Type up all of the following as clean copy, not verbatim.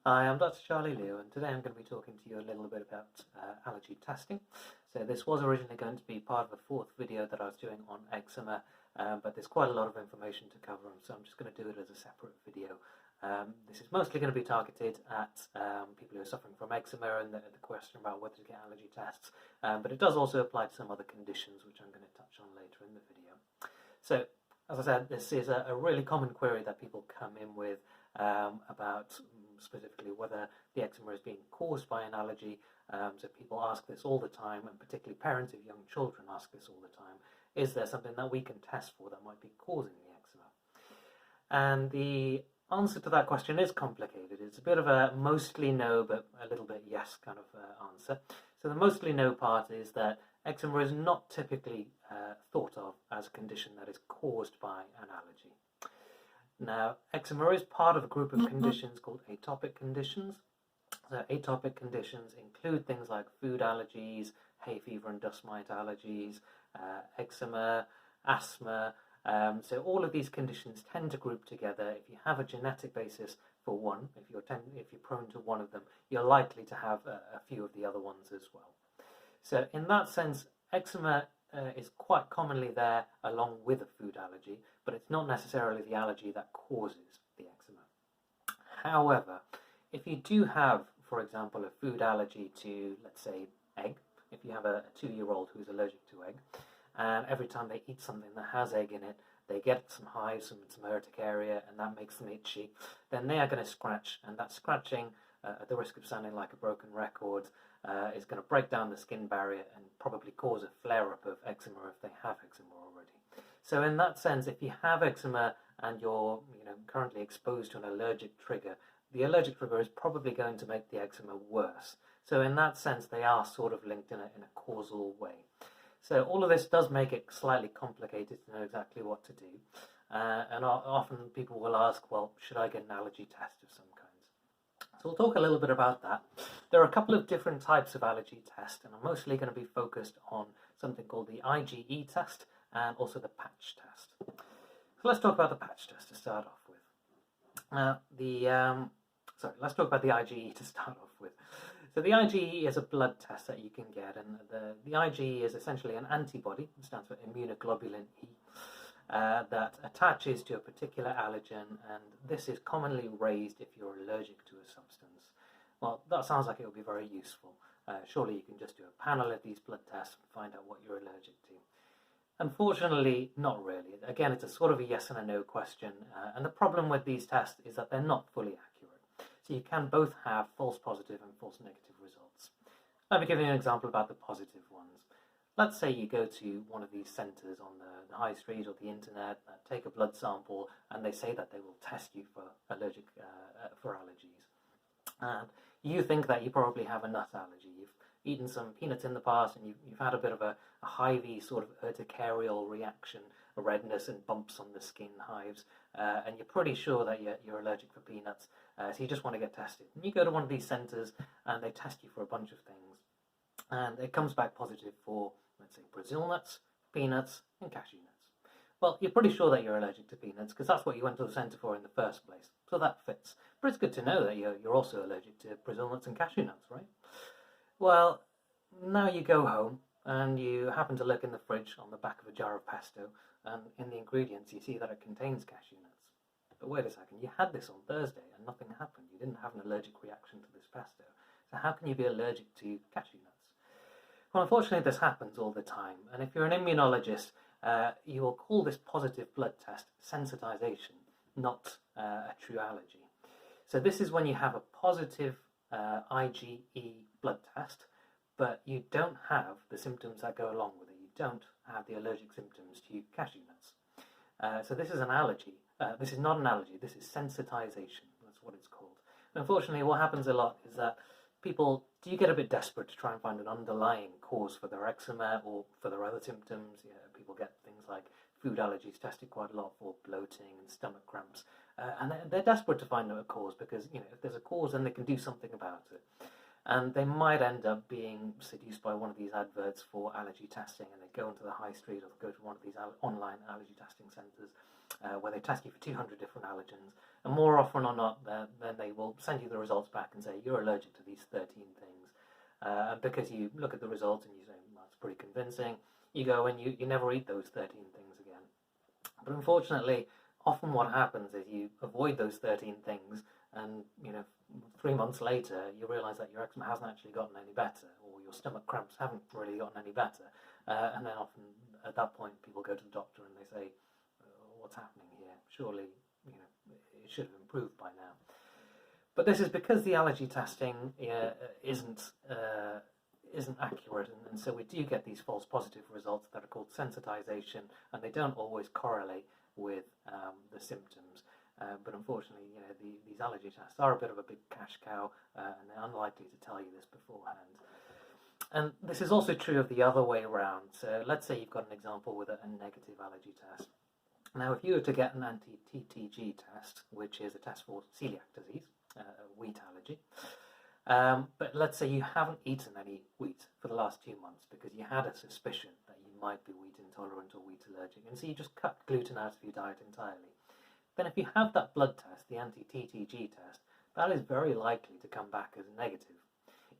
Hi, I'm Dr. Charlie Liu, and today I'm going to be talking to you a little bit about allergy testing. So this was originally going to be part of a fourth video that I was doing on eczema, but there's quite a lot of information to cover, so I'm just going to do it as a separate video. This is mostly going to be targeted at people who are suffering from eczema and the question about whether to get allergy tests, but it does also apply to some other conditions, which I'm going to touch on later in the video. So, as I said, this is a really common query that people come in with about specifically whether the eczema is being caused by an allergy. So people ask this all the time, and particularly parents of young children ask this all the time. Is there something that we can test for that might be causing the eczema? And the answer to that question is complicated. It's a bit of a mostly no, but a little bit yes kind of answer. So the mostly no part is that eczema is not typically thought of as a condition that is caused by an allergy. Now, eczema is part of a group of conditions called atopic conditions. So atopic conditions include things like food allergies, hay fever and dust mite allergies, eczema, asthma. So all of these conditions tend to group together. If you have a genetic basis for one, if you're prone to one of them, you're likely to have a few of the other ones as well. So in that sense, eczema is quite commonly there along with a food allergy, but it's not necessarily the allergy that causes the eczema. However, if you do have, for example, a food allergy to, let's say, egg, if you have a 2-year-old who's allergic to egg, and every time they eat something that has egg in it, they get some hives, some urtic area, and that makes them itchy, then they are going to scratch, and that scratching, at the risk of sounding like a broken record, is going to break down the skin barrier and probably cause a flare-up of eczema if they have eczema already. So in that sense, if you have eczema and you're currently exposed to an allergic trigger, the allergic trigger is probably going to make the eczema worse. So in that sense, they are sort of linked in a causal way. So all of this does make it slightly complicated to know exactly what to do. And often people will ask, well, should I get an allergy test of some kinds? So we'll talk a little bit about that. There are a couple of different types of allergy tests, and I'm mostly going to be focused on something called the IgE test and also the patch test. So let's talk about the patch test to start off with. Let's talk about the IgE to start off with. So the IgE is a blood test that you can get, and the IgE is essentially an antibody, it stands for immunoglobulin E, that attaches to a particular allergen, and this is commonly raised if you're allergic to a substance. Well, that sounds like it would be very useful. Surely you can just do a panel of these blood tests and find out what you're allergic to. Unfortunately, not really. Again, it's a sort of a yes and a no question, and the problem with these tests is that they're not fully accurate. So you can both have false positive and false negative results. Let me give you an example about the positive ones. Let's say you go to one of these centres on the high street or the internet, take a blood sample, and they say that they will test you for allergies. And you think that you probably have a nut allergy. You've eaten some peanuts in the past, and you've had a bit of a hivey sort of urticarial reaction, a redness and bumps on the skin, hives, and you're pretty sure that you're allergic for peanuts, so you just want to get tested. And you go to one of these centres, and they test you for a bunch of things, and it comes back positive for, let's say, Brazil nuts, peanuts, and cashew nuts. Well, you're pretty sure that you're allergic to peanuts, because that's what you went to the centre for in the first place, so that fits. But it's good to know that you're also allergic to Brazil nuts and cashew nuts, right? Well, now you go home, and you happen to look in the fridge on the back of a jar of pesto, and in the ingredients you see that it contains cashew nuts. But wait a second, you had this on Thursday and nothing happened. You didn't have an allergic reaction to this pesto. So how can you be allergic to cashew nuts? Well, unfortunately this happens all the time, and if you're an immunologist, you will call this positive blood test sensitization, not a true allergy. So this is when you have a positive IgE blood test, but you don't have the symptoms that go along with it. You don't have the allergic symptoms to cashew nuts. So this is an allergy. This is not an allergy, this is sensitization. That's what it's called. And unfortunately, what happens a lot is that people do get a bit desperate to try and find an underlying cause for their eczema or for their other symptoms. People get things like food allergies tested quite a lot for bloating and stomach cramps. And they're desperate to find a cause because, if there's a cause, then they can do something about it. And they might end up being seduced by one of these adverts for allergy testing, and they go into the high street or go to one of these online allergy testing centres, where they test you for 200 different allergens, and more often or not, then they will send you the results back and say, you're allergic to these 13 things. And because you look at the results and you say, well, that's pretty convincing, you go and you never eat those 13 things again. But unfortunately, often what happens is you avoid those 13 things, and 3 months later, you realise that your eczema hasn't actually gotten any better, or your stomach cramps haven't really gotten any better. And then often at that point, people go to the doctor and they say, what's happening here? Surely, it should have improved by now. But this is because the allergy testing isn't accurate, and so we do get these false positive results that are called sensitization, and they don't always correlate with the symptoms. But unfortunately, these allergy tests are a bit of a big cash cow, and they're unlikely to tell you this beforehand. And this is also true of the other way around. So let's say you've got an example with a negative allergy test. Now, if you were to get an anti-TTG test, which is a test for celiac disease, wheat allergy, but let's say you haven't eaten any wheat for the last 2 months because you had a suspicion that you might be wheat intolerant or wheat allergic, and so you just cut gluten out of your diet entirely. Then if you have that blood test, the anti-TTG test, that is very likely to come back as negative,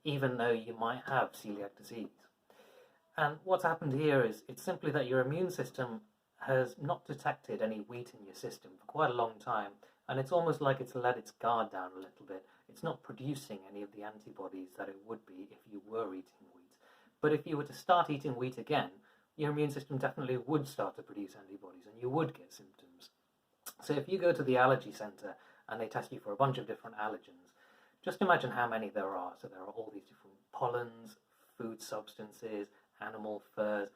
even though you might have celiac disease. And what's happened here is it's simply that your immune system has not detected any wheat in your system for quite a long time, and it's almost like it's let its guard down a little bit. It's not producing any of the antibodies that it would be if you were eating wheat. But if you were to start eating wheat again, your immune system definitely would start to produce antibodies, and you would get symptoms. So if you go to the allergy centre and they test you for a bunch of different allergens, just imagine how many there are. So there are all these different pollens, food substances, animal furs,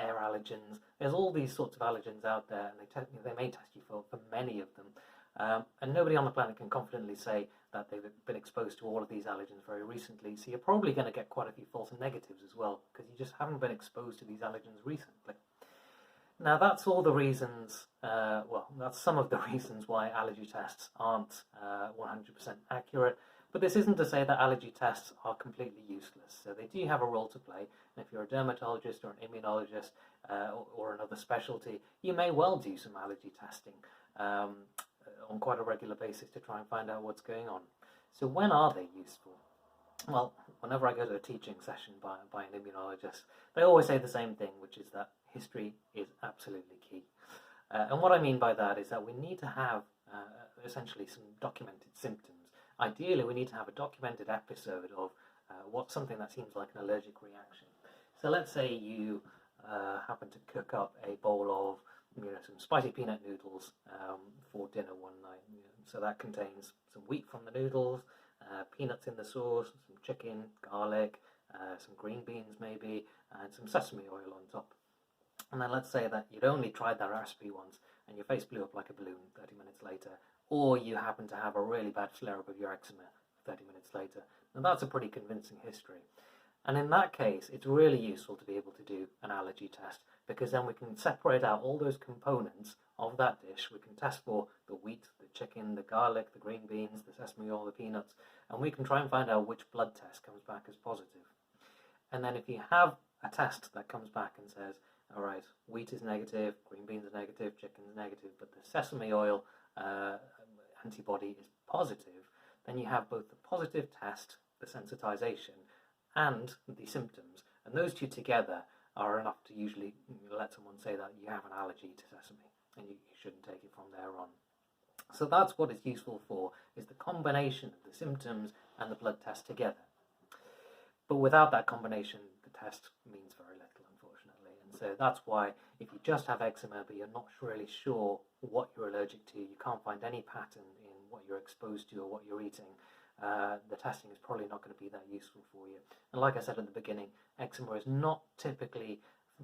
air allergens. There's all these sorts of allergens out there, and they may test you for many of them. And nobody on the planet can confidently say that they've been exposed to all of these allergens very recently. So you're probably going to get quite a few false negatives as well, because you just haven't been exposed to these allergens recently. Now, that's all the reasons, that's some of the reasons why allergy tests aren't 100% accurate. But this isn't to say that allergy tests are completely useless. So they do have a role to play. And if you're a dermatologist or an immunologist or another specialty, you may well do some allergy testing on quite a regular basis to try and find out what's going on. So when are they useful? Well, whenever I go to a teaching session by an immunologist, they always say the same thing, which is that history is absolutely key. And what I mean by that is that we need to have essentially some documented symptoms. Ideally, we need to have a documented episode of what's something that seems like an allergic reaction. So let's say you happen to cook up a bowl of some spicy peanut noodles for dinner one night. So that contains some wheat from the noodles, peanuts in the sauce, some chicken, garlic, some green beans maybe, and some sesame oil on top. And then let's say that you'd only tried that recipe once and your face blew up like a balloon 30 minutes later, or you happen to have a really bad flare-up of your eczema 30 minutes later. Now that's a pretty convincing history. And in that case, it's really useful to be able to do an allergy test, because then we can separate out all those components of that dish. We can test for the wheat, the chicken, the garlic, the green beans, the sesame oil, the peanuts, and we can try and find out which blood test comes back as positive. And then if you have a test that comes back and says, all right, wheat is negative, green beans are negative, chicken is negative, but the sesame oil antibody is positive, then you have both the positive test, the sensitization, and the symptoms. And those two together are enough to usually let someone say that you have an allergy to sesame, and you shouldn't take it from there on. So that's what it's useful for, is the combination of the symptoms and the blood test together. But without that combination, the test means very little, unfortunately. And so that's why if you just have eczema but you're not really sure what you're allergic to, you can't find any pattern in what you're exposed to or what you're eating, the testing is probably not going to be that useful for you. And like I said at the beginning, eczema is not typically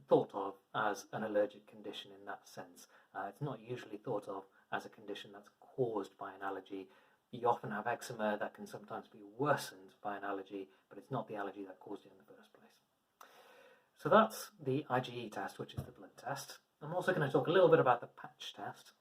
thought of as an allergic condition in that sense. It's not usually thought of as a condition that's caused by an allergy. You often have eczema that can sometimes be worsened by an allergy, but it's not the allergy that caused it in the first place. So that's the IgE test, which is the blood test. I'm also going to talk a little bit about the patch test.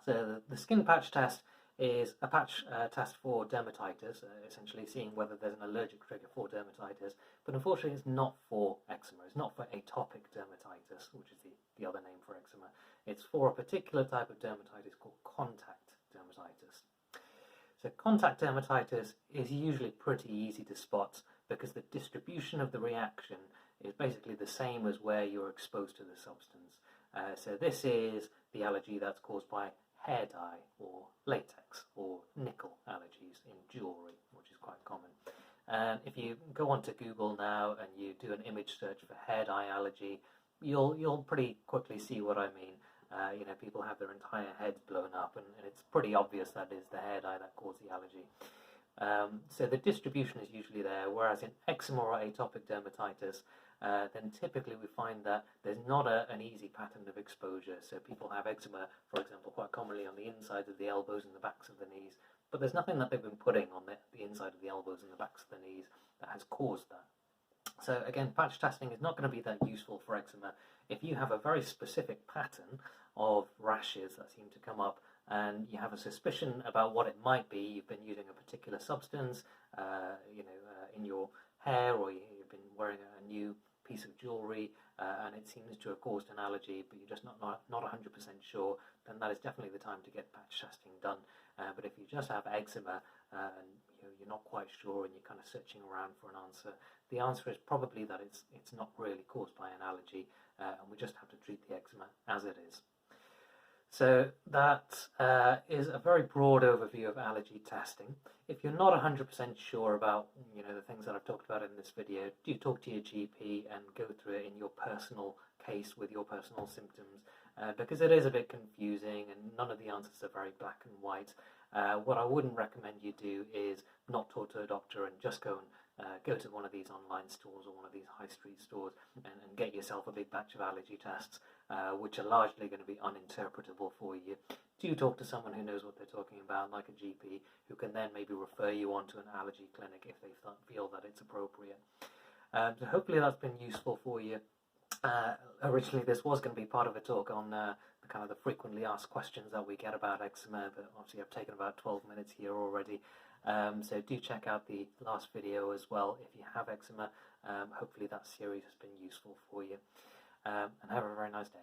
So the skin patch test is a patch test for dermatitis, essentially seeing whether there's an allergic trigger for dermatitis, but unfortunately it's not for eczema. It's not for atopic dermatitis, which is the other name for eczema. It's for a particular type of dermatitis called contact dermatitis. So contact dermatitis is usually pretty easy to spot because the distribution of the reaction is basically the same as where you're exposed to the substance. So this is the allergy that's caused by hair dye or latex or nickel allergies in jewellery, which is quite common. And if you go onto Google now and you do an image search for hair dye allergy, you'll pretty quickly see what I mean. People have their entire heads blown up, and it's pretty obvious that is the hair dye that caused the allergy. So the distribution is usually there, whereas in eczema or atopic dermatitis, then typically we find that there's not an easy pattern of exposure. So people have eczema, for example, quite commonly on the insides of the elbows and the backs of the knees, but there's nothing that they've been putting on the inside of the elbows and the backs of the knees that has caused that. So again, patch testing is not going to be that useful for eczema. If you have a very specific pattern of rashes that seem to come up and you have a suspicion about what it might be, you've been using a particular substance in your hair, or you've been wearing a new piece of jewellery and it seems to have caused an allergy, but you're just not 100% sure, then that is definitely the time to get patch testing done. But if you just have eczema and you're not quite sure and you're kind of searching around for an answer, the answer is probably that it's not really caused by an allergy, and we just have to treat the eczema as it is. So that is a very broad overview of allergy testing. If you're not 100% sure about the things that I've talked about in this video, do talk to your GP and go through it in your personal case with your personal symptoms, because it is a bit confusing and none of the answers are very black and white. What I wouldn't recommend you do is not talk to a doctor and just go to one of these online stores or one of these high street stores and get yourself a big batch of allergy tests, which are largely going to be uninterpretable for you. Do talk to someone who knows what they're talking about, like a GP, who can then maybe refer you on to an allergy clinic if they feel that it's appropriate. So hopefully that's been useful for you. Originally this was going to be part of a talk on the frequently asked questions that we get about eczema, but obviously I've taken about 12 minutes here already. So do check out the last video as well if you have eczema. Hopefully that series has been useful for you. And have a very nice day.